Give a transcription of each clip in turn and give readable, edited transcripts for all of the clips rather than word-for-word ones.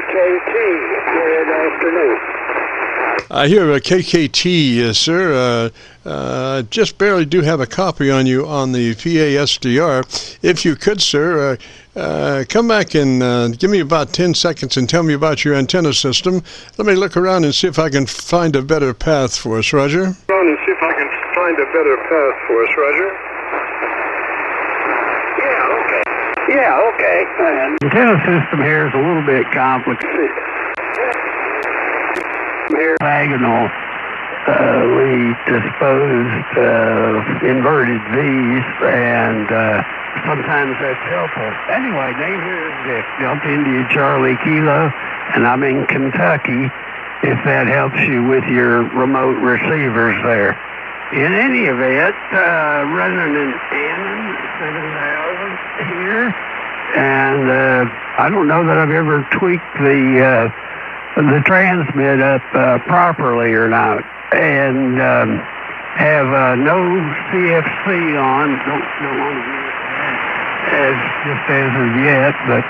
KKT. Good afternoon. I hear a KKT, sir. Just barely do have a copy on you on the PASDR. If you could, sir, come back and give me about 10 seconds and tell me about your antenna system. Let me look around and see if I can find a better path for us, Roger. Roger. Yeah, okay. The antenna system here is a little bit complicated. Diagonal disposed inverted V's, and sometimes that's helpful. Anyway, name here is Dick, Delta India Charlie Kilo, and I'm in Kentucky, if that helps you with your remote receivers there. In any event, running an ANON-7000 here, and I don't know that I've ever tweaked the transmit up properly or not, and have no CFC on. Don't want to use that as of yet, but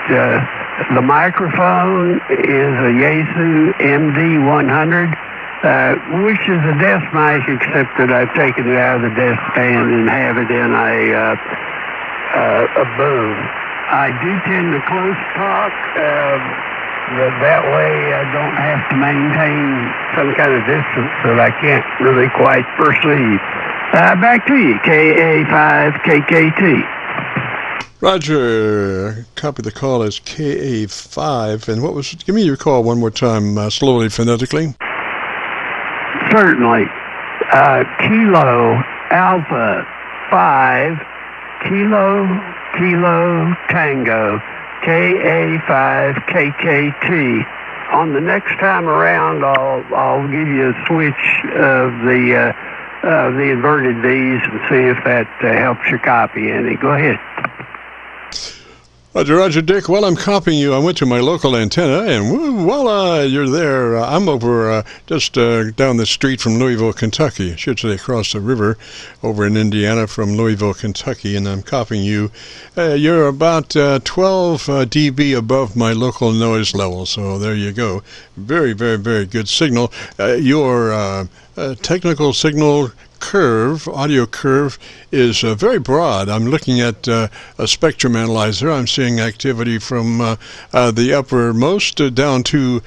the microphone is a Yaesu MD100. Which is a desk mic, except that I've taken it out of the desk stand and have it in a boom. I do tend to close talk. That way I don't have to maintain some kind of distance that I can't really quite perceive. Back to you, KA5KKT. Roger, copy the call as KA5, and what was, give me your call one more time, slowly, phonetically. Certainly. Kilo Alpha 5 Kilo Tango KA5KKT. On the next time around, I'll give you a switch of the inverted V's and see if that helps you copy any. Go ahead. Roger, Dick. While I'm copying you, I went to my local antenna, and voila, you're there. I'm over just down the street from Louisville, Kentucky. I should say across the river over in Indiana from Louisville, Kentucky, and I'm copying you. You're about 12 dB above my local noise level, so there you go. Very, very, very good signal. Your technical signal curve, audio curve, is very broad. I'm looking at a spectrum analyzer. I'm seeing activity from the uppermost down to,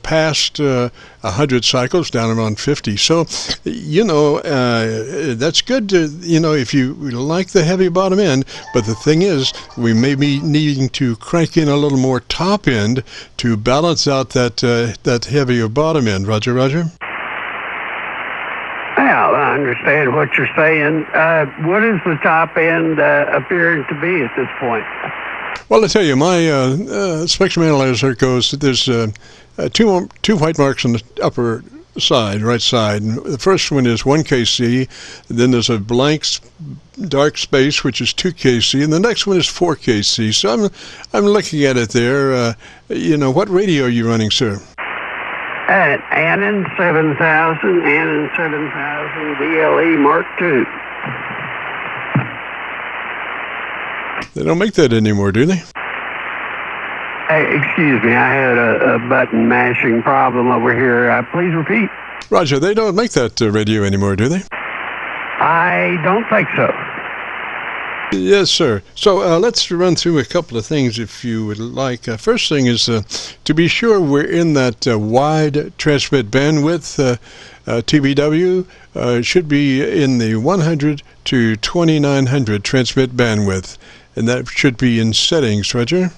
past 100 cycles, down around 50. So, that's good to, if you like the heavy bottom end, but the thing is, we may be needing to crank in a little more top end to balance out that heavier bottom end. Roger? Well, I understand what you're saying. What is the top end appearing to be at this point? Well, I tell you, my spectrum analyzer goes, there's two white marks on the upper side, right side. The first one is 1 KC, then there's a blank dark space, which is 2 KC, and the next one is 4 KC. So I'm looking at it there. What radio are you running, sir? ANON-7000, DLE Mark II. They don't make that anymore, do they? Excuse me, I had a button mashing problem over here. Please repeat. Roger, they don't make that radio anymore, do they? I don't think so. Yes, sir. So let's run through a couple of things if you would like. First thing is to be sure we're in that wide transmit bandwidth. TBW should be in the 100 to 2900 transmit bandwidth, and that should be in settings, Roger?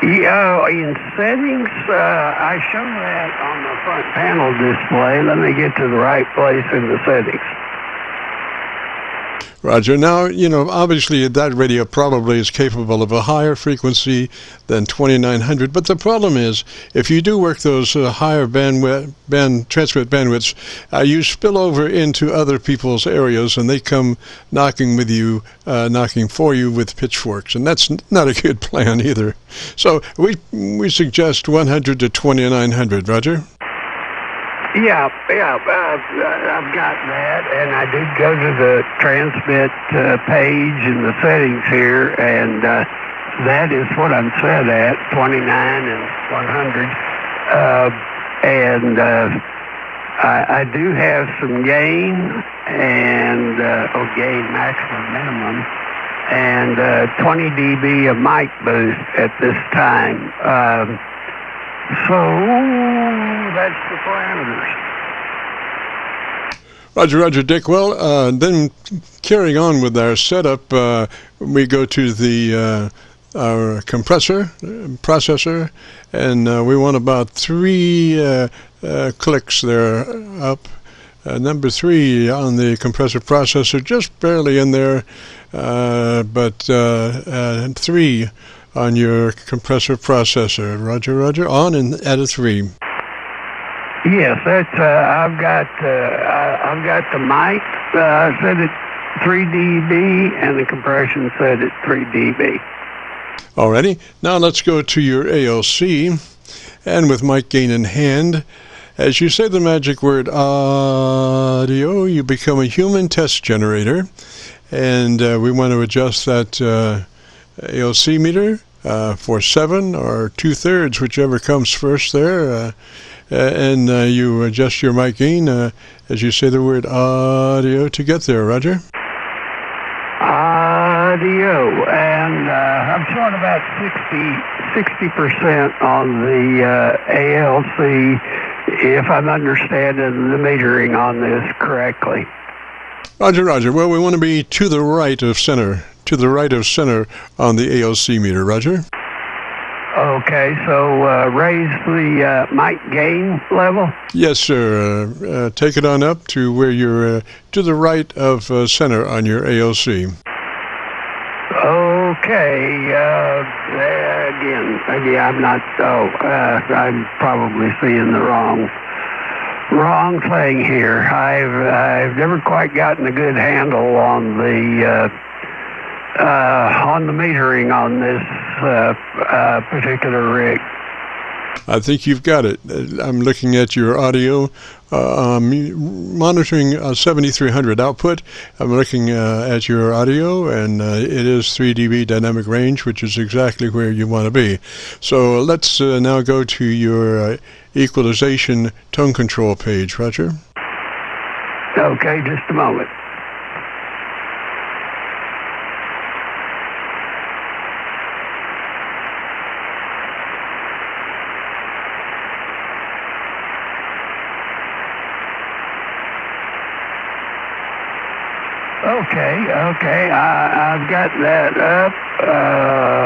Yeah, in settings, I show that on the front panel display. Let me get to the right place in the settings. Roger. Now, obviously that radio probably is capable of a higher frequency than 2900, but the problem is, if you do work those higher transmit bandwidths, you spill over into other people's areas, and they come knocking for you with pitchforks, and that's not a good plan either. So we suggest 100 to 2900, Roger? Yeah, I've got that, and I did go to the transmit page in the settings here and that is what I'm set at, 29 and 100. I do have some gain and gain maximum minimum and 20 dB of mic boost at this time. So that's the parameters. Roger, Dick. Well, then carrying on with our setup, we go to the our processor, and we want about 3 clicks there up. Number 3 on the compressor processor, just barely in there, but 3 on your compressor processor. Roger, on and at a 3. Yes, that's. I've got the mic set at 3 dB and the compression set at 3 dB. Alrighty. Now let's go to your ALC, and with mic gain in hand, as you say the magic word audio, you become a human test generator, and we want to adjust that ALC meter for 7 or 2/3, whichever comes first there. And you adjust your mic gain as you say the word audio to get there, Roger. Audio, and I'm showing about 60% on the ALC, if I'm understanding the metering on this correctly. Roger. Well, we want to be to the right of center on the ALC meter, Roger. Okay, so raise the mic gain level? Yes, sir. Take it on up to where you're to the right of center on your ALC. Okay, again, I'm not, I'm probably seeing the wrong thing here. I've never quite gotten a good handle on the metering on this particular rig. I think you've got it. I'm looking at your audio, monitoring 7300 output. I'm looking at your audio, and it is 3 dB dynamic range, which is exactly where you want to be. So let's now go to your equalization tone control page, Roger. Okay, just a moment. Okay, I've got that up.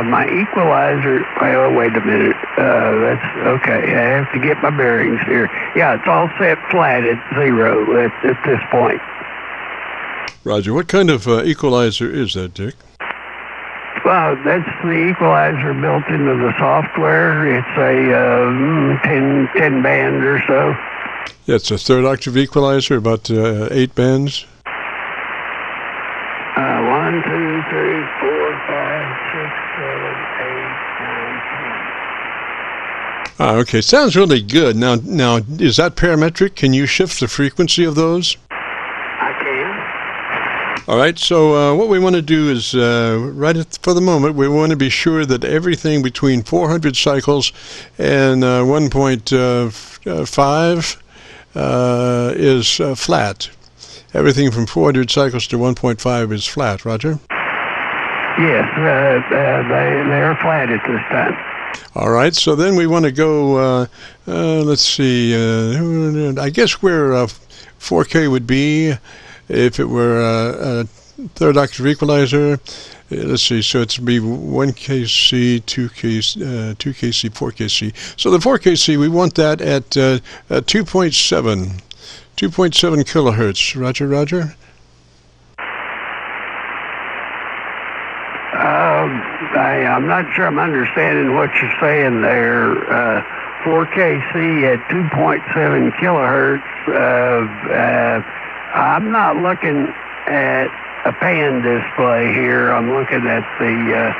My equalizer, well, wait a minute. That's okay. I have to get my bearings here. Yeah, it's all set flat at 0 at this point. Roger. What kind of equalizer is that, Dick? Well, that's the equalizer built into the software. It's a 10 band or so. Yeah, it's a 3rd octave equalizer, about 8 bands. 1, 2, 3, 4, 5, 6, 7, 8, 9, 10. Okay, sounds really good. Now, is that parametric? Can you shift the frequency of those? I can. All right, so what we want to do is, for the moment, we want to be sure that everything between 400 cycles and 1.5 is flat. Everything from 400 cycles to 1.5 is flat, Roger? Yes, they're flat at this time. All right, so then we want to go, let's see, I guess where 4K would be if it were a 3rd octave equalizer. Let's see, so it's be 1KC, 2KC, 4KC. So the 4KC, we want that at 2.7 kilohertz. Roger? I'm not sure I'm understanding what you're saying there. 4KC at 2.7 kilohertz. I'm not looking at a pan display here. I'm looking at the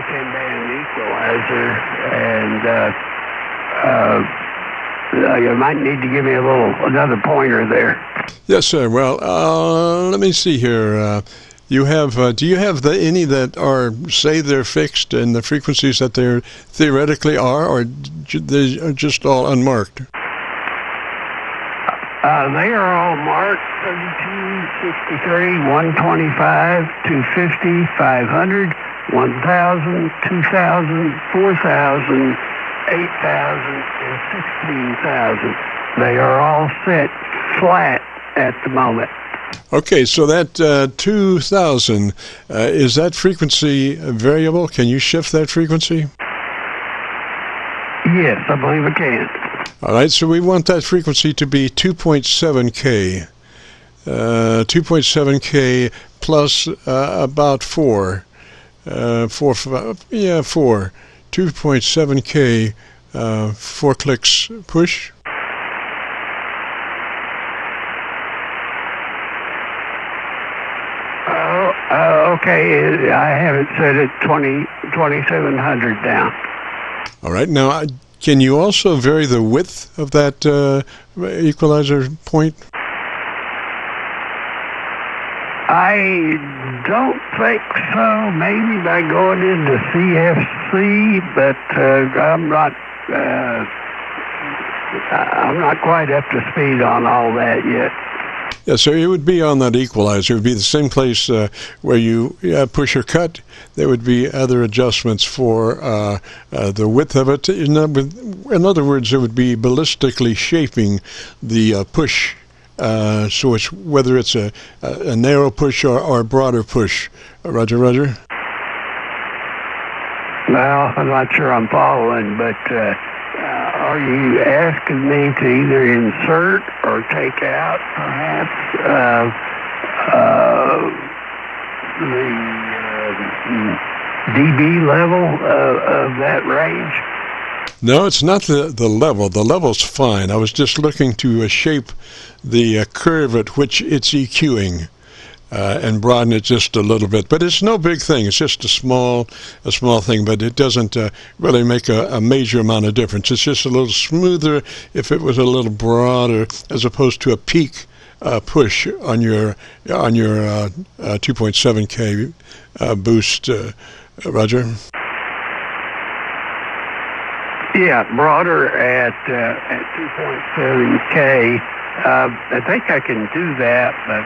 10-band equalizer, and you might need to give me another pointer there. Yes, sir. Well, let me see here. You have, do you have any that say they're fixed and the frequencies that they theoretically are, or they are just all unmarked? They are all marked 32, 63, 125, 250, 500, 1,000, 2,000, 4,000, 8,000, and 16,000. They are all set flat at the moment. Okay, so that 2,000, is that frequency variable? Can you shift that frequency? Yes, I believe I can. All right, so we want that frequency to be 2.7K. 2.7K plus about 4. 4. 2.7K, 4 clicks push. Okay, I have it set at 2,700 down. All right, now can you also vary the width of that equalizer point? I don't think so. Maybe by going into CFC, but I'm not quite up to speed on all that yet. Yeah, so it would be on that equalizer. It would be the same place where you push or cut. There would be other adjustments for the width of it. In other words, it would be ballistically shaping the push. So it's whether it's a narrow push or a broader push. Roger, roger. Well, I'm not sure I'm following, but are you asking me to either insert or take out, perhaps, the dB level of that range? No, it's not the level. The level's fine. I was just looking to shape the curve at which it's EQing and broaden it just a little bit. But it's no big thing. It's just a small thing, but it doesn't really make a major amount of difference. It's just a little smoother if it was a little broader, as opposed to a peak push on your 2.7K boost. Roger. Yeah, broader at 2.7K. I think I can do that, but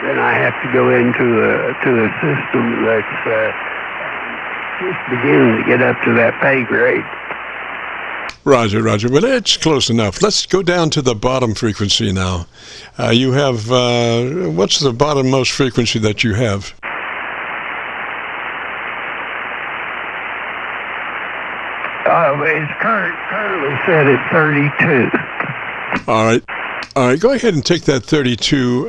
then I have to go into a system that's just beginning to get up to that pay grade. Roger, roger. But it's close enough. Let's go down to the bottom frequency now. You have, what's the bottommost frequency that you have? It's currently set at 32. All right. All right, go ahead and take that 32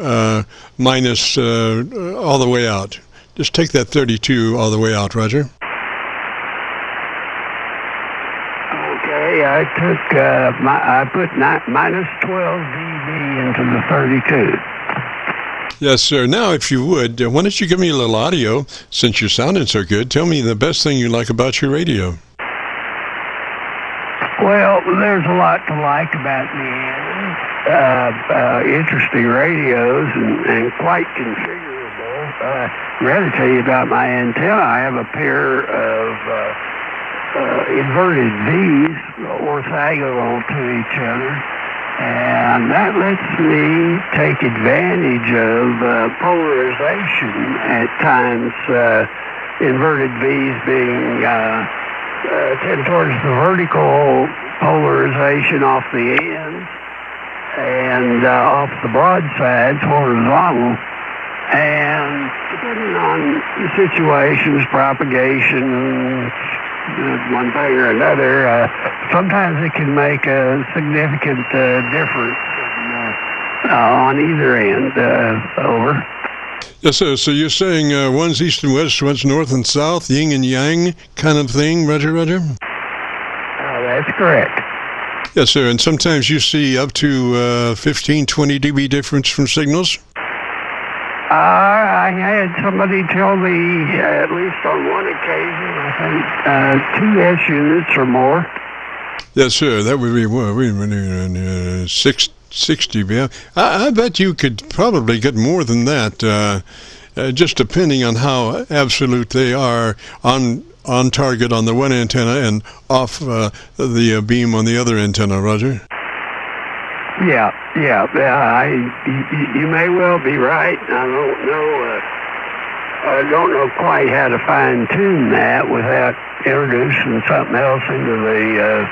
minus all the way out. Just take that 32 all the way out, Roger. Okay, I put minus 12 dB into the 32. Yes, sir. Now, if you would, why don't you give me a little audio, since you're sounding so good. Tell me the best thing you like about your radio. Well, there's a lot to like about the interesting radios and quite configurable. I got to tell you about my antenna. I have a pair of inverted V's orthogonal to each other, and that lets me take advantage of polarization at times. Inverted V's being tend towards the vertical polarization off the ends, and off the broadsides horizontal. And depending on the situations, propagation, one thing or another, sometimes it can make a significant difference on either end. Over. Yes, sir. So you're saying one's east and west, one's north and south, yin and yang kind of thing, Roger, Roger? That's correct. Yes, sir. And sometimes you see up to 15, 20 dB difference from signals? I had somebody tell me, at least on one occasion, I think 2 S units or more. Yes, sir. That would be 6 dB. I bet you could probably get more than that. just depending on how absolute they are on target on the one antenna and off the beam on the other antenna, Roger? Yeah. You may well be right. I don't know quite how to fine tune that without introducing something else into the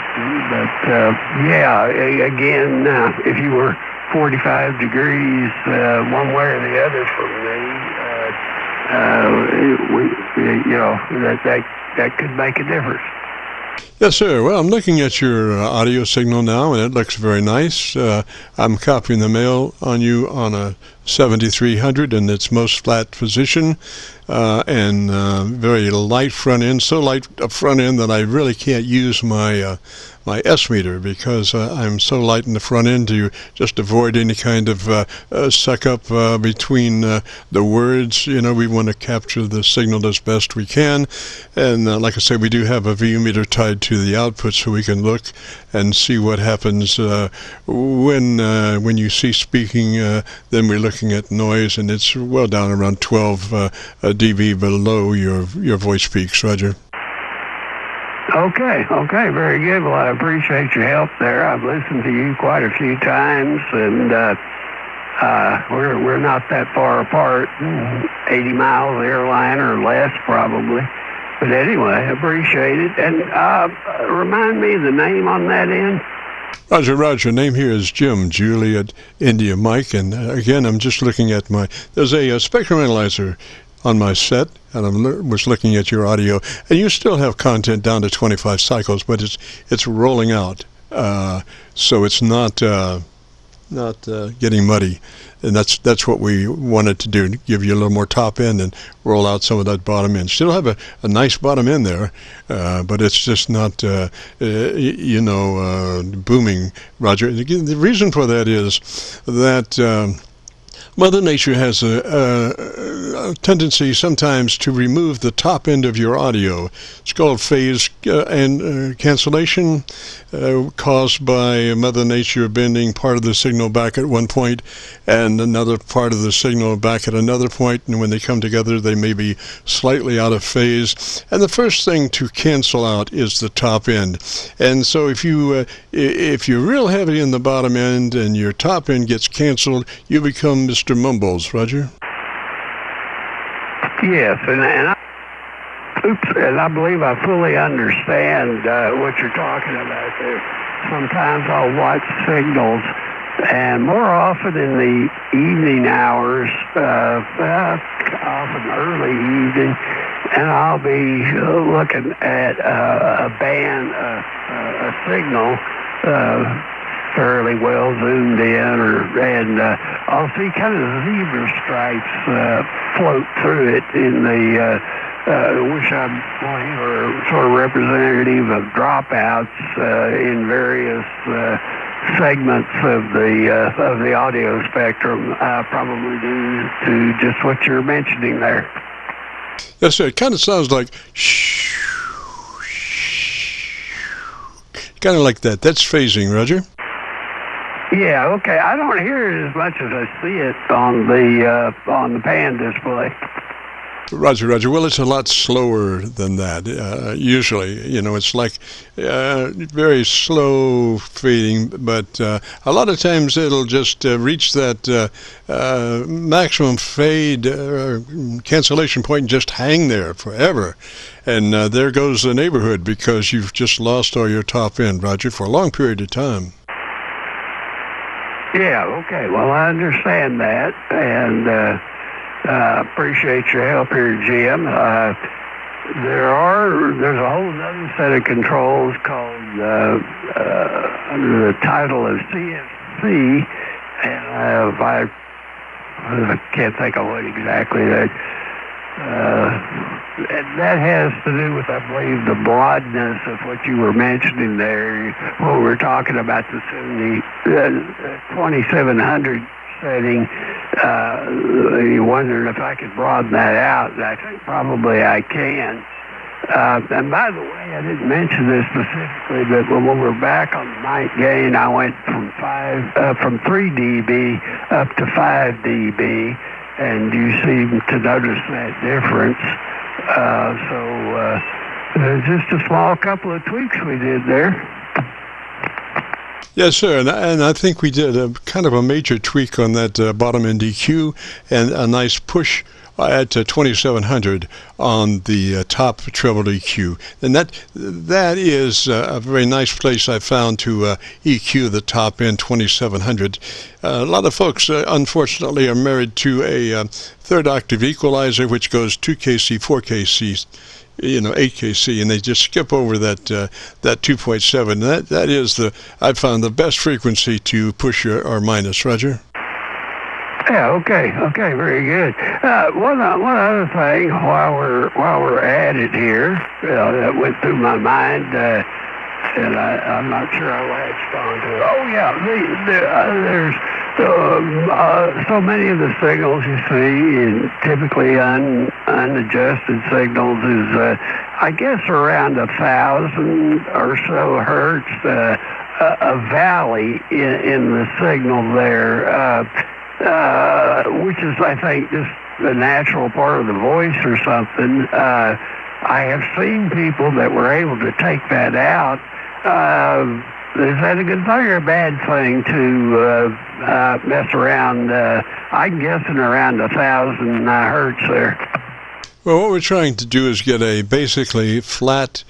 system. But again, if you were 45 degrees one way or the other from me, that could make a difference. Yes, sir. Well, I'm looking at your audio signal now, and it looks very nice. I'm copying the mail on you on a 7300 in its most flat position, and very light front end, so light a front end that I really can't use my S meter because I'm so light in the front end to just avoid any kind of suck up between the words. We want to capture the signal as best we can, and like I said, we do have a VU meter tied to the output so we can look and see what happens when you cease speaking. Then we're looking at noise, and it's well down around 12 dB below your voice peaks, Roger. Okay, very good. Well, I appreciate your help there. I've listened to you quite a few times, and we're not that far apart, 80 miles airline or less probably. But anyway, I appreciate it. And remind me the name on that end. Roger. Name here is Jim, Juliet, India, Mike. And again, I'm just looking at there's a spectrum analyzer on my set, and I was looking at your audio, and you still have content down to 25 cycles, but it's rolling out, so it's not getting muddy, and that's what we wanted to do, to give you a little more top end and roll out some of that bottom end. Still have a nice bottom end there, but it's just not booming, Roger. The reason for that is that Mother Nature has a tendency sometimes to remove the top end of your audio. It's called phase and cancellation, caused by Mother Nature bending part of the signal back at one point and another part of the signal back at another point, and when they come together they may be slightly out of phase. And the first thing to cancel out is the top end. And so if you're real heavy in the bottom end and your top end gets canceled, you become Mr. Mumbles, Roger? Yes, and I believe I fully understand what you're talking about there. Sometimes I'll watch signals, and more often in the evening hours, often early evening, and I'll be looking at a band, a signal, fairly well zoomed in, and I'll see kind of zebra stripes float through it in the, which I believe are sort of representative of dropouts in various segments of the audio spectrum, probably due to just what you're mentioning there. Yes, sir. It kind of sounds like kind of like that. That's phasing, Roger. Yeah, okay. I don't hear it as much as I see it on the pan display. Roger. Well, it's a lot slower than that. Usually, it's like very slow fading, but a lot of times it'll just reach that maximum fade cancellation point and just hang there forever. And there goes the neighborhood because you've just lost all your top end, Roger, for a long period of time. Yeah, okay. Well, I understand that, and appreciate your help here, Jim. There's a whole other set of controls called under the title of CFC, and I can't think of what exactly that. That has to do with, I believe, the broadness of what you were mentioning there. When we're talking about the 2700 setting, you're wondering if I could broaden that out, and I think probably I can. And by the way, I didn't mention this specifically, but when we were back on the night gain, I went from 3 dB up to 5 dB. and you seem to notice that difference. Just a small couple of tweaks we did there. Yes, sir, and I think we did a kind of a major tweak on that bottom end EQ and a nice push at 2700 on the top treble EQ, and that is a very nice place I found to EQ the top end 2700. A lot of folks, unfortunately, are married to a third octave equalizer, which goes 2KC, 4KC, 8KC, and they just skip over that 2.7. That is I found the best frequency to push or minus. Roger. Yeah. Okay. Very good. One other thing while we're at it here, that went through my mind, and I'm not sure I latched onto it. Oh yeah, there's so many of the signals you see, and typically unadjusted signals, is I guess around 1,000 or so hertz, a valley in the signal there, which is, I think, just the natural part of the voice or something. I have seen people that were able to take that out. Is that a good thing or a bad thing to mess around? I'm guessing around 1,000 hertz there. Well, what we're trying to do is get a basically flat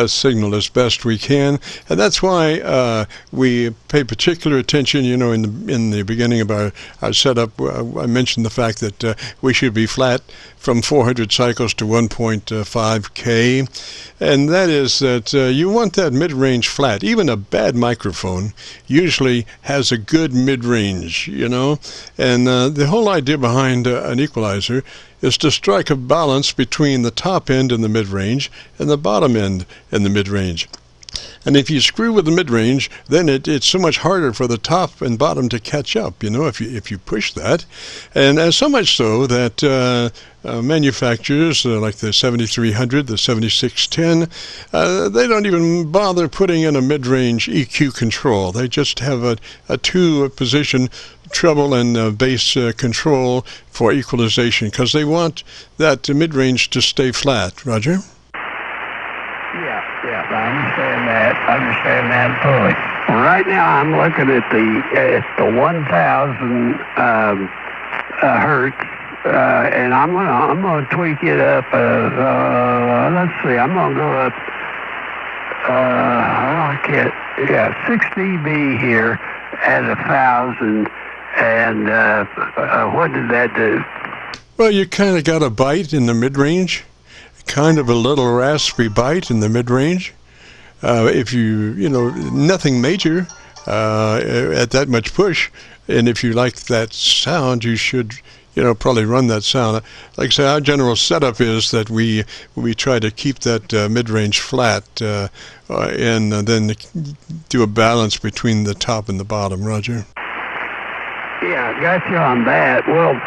signal as best we can, and that's why we pay particular attention. In the beginning of our setup, I mentioned the fact that we should be flat from 400 cycles to 1.5K, and that is that you want that mid-range flat. Even a bad microphone usually has a good mid-range, and the whole idea behind an equalizer is to strike a balance between the top end in the mid-range and the bottom end in the mid-range. And if you screw with the mid-range, then it's so much harder for the top and bottom to catch up, if you push that. And so much so that manufacturers like the 7300, the 7610, they don't even bother putting in a mid-range EQ control. They just have a two-position treble and bass control for equalization, because they want that mid-range to stay flat. Roger? Yeah, I understand that fully. Well, right now I'm looking at the 1,000 hertz, and I'm gonna tweak it up. Let's see, I'm gonna go up. 6 dB here at 1,000. And what did that do? Well, you kind of got a bite in the mid-range, kind of a little raspy bite in the mid-range. If nothing major at that much push, and if you like that sound, you should, probably run that sound. Like I say, our general setup is that we try to keep that mid-range flat, and then do a balance between the top and the bottom. Roger? Yeah, got you on that. Well,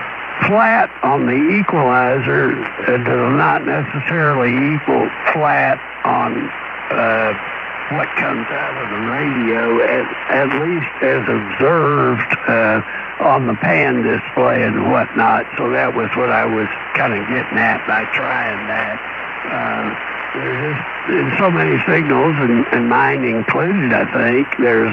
flat on the equalizer does not necessarily equal flat on what comes out of the radio, at least as observed on the pan display and whatnot. So that was what I was kind of getting at by trying that. There's so many signals, and mine included, I think. There's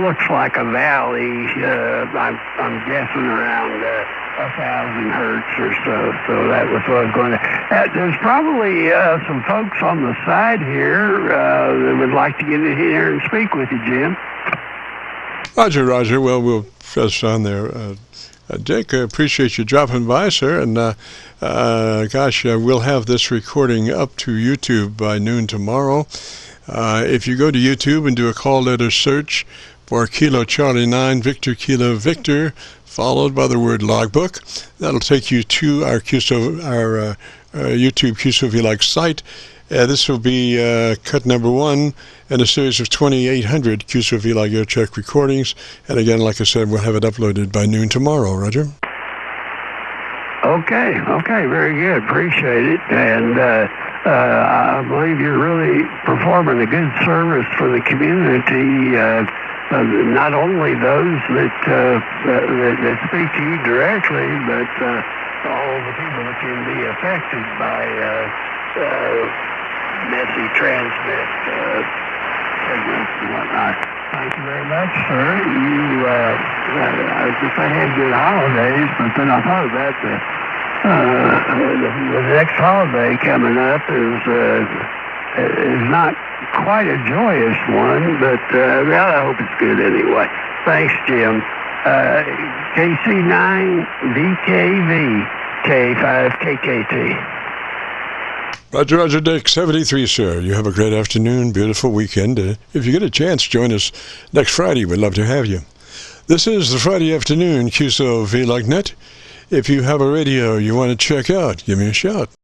looks like a valley. I'm guessing around 1,000 hertz or so. So that was what I was going to. There's probably some folks on the side here that would like to get in here and speak with you, Jim. Roger. Well, we'll press on there. Dick, I appreciate you dropping by, sir, and we'll have this recording up to YouTube by noon tomorrow. If you go to YouTube and do a call letter search for Kilo Charlie 9 Victor Kilo Victor, followed by the word logbook, that'll take you to our YouTube Qso-Vlog site. This will be cut number 1 in a series of 2,800 Qso-Vlog aircheck recordings. And again, like I said, we'll have it uploaded by noon tomorrow. Roger? Okay, very good. Appreciate it. And I believe you're really performing a good service for the community. not only those that speak to you directly, but all the people that can be affected by messy transmit segments and whatnot. Thank you very much, sir. I had good holidays, but then I thought about the next holiday coming up is not quite a joyous one, but well, I hope it's good anyway. Thanks, Jim. KC9VKV, K5KKT. Roger, Roger, Dick, 73, sir. You have a great afternoon, beautiful weekend. If you get a chance, join us next Friday. We'd love to have you. This is the Friday afternoon Qso-Vlog net. If you have a radio you want to check out, give me a shout.